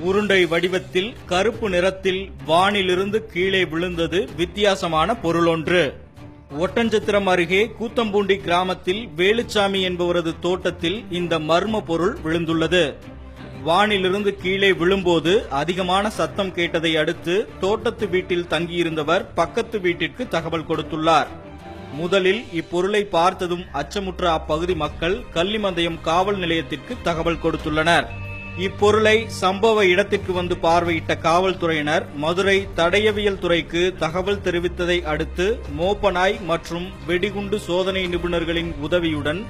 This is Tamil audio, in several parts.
உருண்டை வடிவத்தில் கருப்பு நிறத்தில் வானிலிருந்து கீழே விழுந்தது வித்தியாசமான பொருளொன்று. ஒட்டஞ்சத்திரம் அருகே கூத்தம்பூண்டி கிராமத்தில் வேலுச்சாமி என்பவரது தோட்டத்தில் இந்த மர்ம பொருள் விழுந்துள்ளது. வானிலிருந்து கீழே விழும்போது அதிகமான சத்தம் கேட்டதை அடுத்து தோட்டத்து வீட்டில் தங்கியிருந்தவர் பக்கத்து வீட்டிற்கு தகவல் கொடுத்துள்ளார். முதலில் இப்பொருளை பார்த்ததும் அச்சமுற்ற அப்பகுதி மக்கள் கள்ளிமந்தயம் காவல் நிலையத்திற்கு தகவல் கொடுத்துள்ளனர். இப்பொருளை சம்பவ இடத்திற்கு வந்து பார்வையிட்ட காவல்துறையினர் மதுரை தடயவியல் துறைக்கு தகவல் தெரிவித்ததை அடுத்து மோப்பனாய் மற்றும் வெடிகுண்டு சோதனை நிபுணர்களின் உதவியுடன்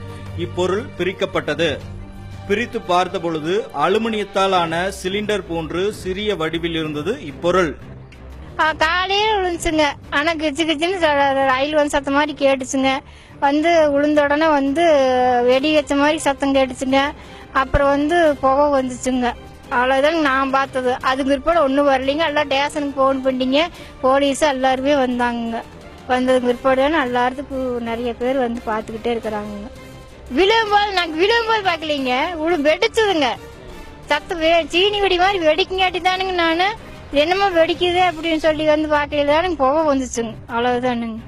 இப்பொருள் பிரிக்கப்பட்டது. பிரித்து பார்த்தபொழுது அலுமினியத்தால் ஆன சிலிண்டர் போன்று சிறிய வடிவில் இருந்தது இப்பொருள். காலையே விழுந்துச்சுங்க. ஆனா கிச்சு கிச்சுன்னு ரயில் வந்து சத்தம் மாதிரி கேட்டுச்சுங்க. வந்து விழுந்த உடனே வந்து வெடி வச்ச மாதிரி சத்தம் கேட்டுச்சுங்க. அப்புறம் வந்து புகை வந்துச்சுங்க. அவ்வளவுதான் நான் பார்த்தது. அதுக்கு பிற்பாடு ஒன்றும் வரலைங்க. எல்லாம் ஸ்டேஷனுக்கு போன் பண்ணிங்க. போலீஸ் எல்லாருமே வந்தாங்க. வந்ததுக்கு பிற்பாடு எல்லாத்துக்கும் நிறைய பேர் வந்து பார்த்துக்கிட்டே இருக்கிறாங்க. நாங்கள் விழும்போது பார்க்கலீங்க, வெடிச்சதுங்க. சத்தம் சீனி வெடி மாதிரி வெடிக்குங்காட்டி தானுங்க நான் என்னமோ வெடிக்குது அப்படின்னு சொல்லி வந்து பார்க்கல தானுங்க புகை வந்துச்சுங்க. அவ்வளவுதானுங்க.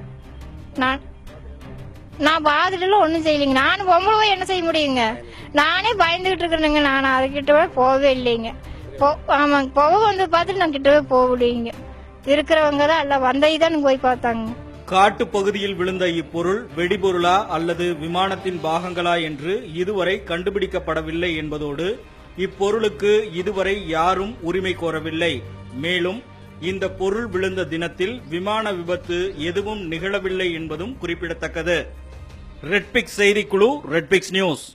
நான் பார்த்துட்டுலாம் ஒன்றும் செய்யலைங்க. நானும் பொம்பளை என்ன செய்ய முடியுங்க? நானே பயந்துகிட்டு இருக்கிறேங்க. நான் அதுக்கிட்டவே போகவே இல்லைங்க. ஆமாங்க, புகை வந்து பார்த்துட்டு நான் கிட்டவே போக முடியுங்க. இருக்கிறவங்க தான் எல்லாம் வந்ததுதான் போய் பார்த்தாங்க. காட்டு பகுதியில் விழுந்த இப்பொருள் வெடிபொருளா அல்லது விமானத்தின் பாகங்களா என்று இதுவரை கண்டுபிடிக்கப்படவில்லை என்பதோடு இப்பொருளுக்கு இதுவரை யாரும் உரிமை கோரவில்லை. மேலும் இந்த பொருள் விழுந்த தினத்தில் விமான விபத்து எதுவும் நிகழவில்லை என்பதும் குறிப்பிடத்தக்கது. ரெட்பிக்ஸ் செய்திக்குழு, ரெட்பிக்ஸ் நியூஸ்.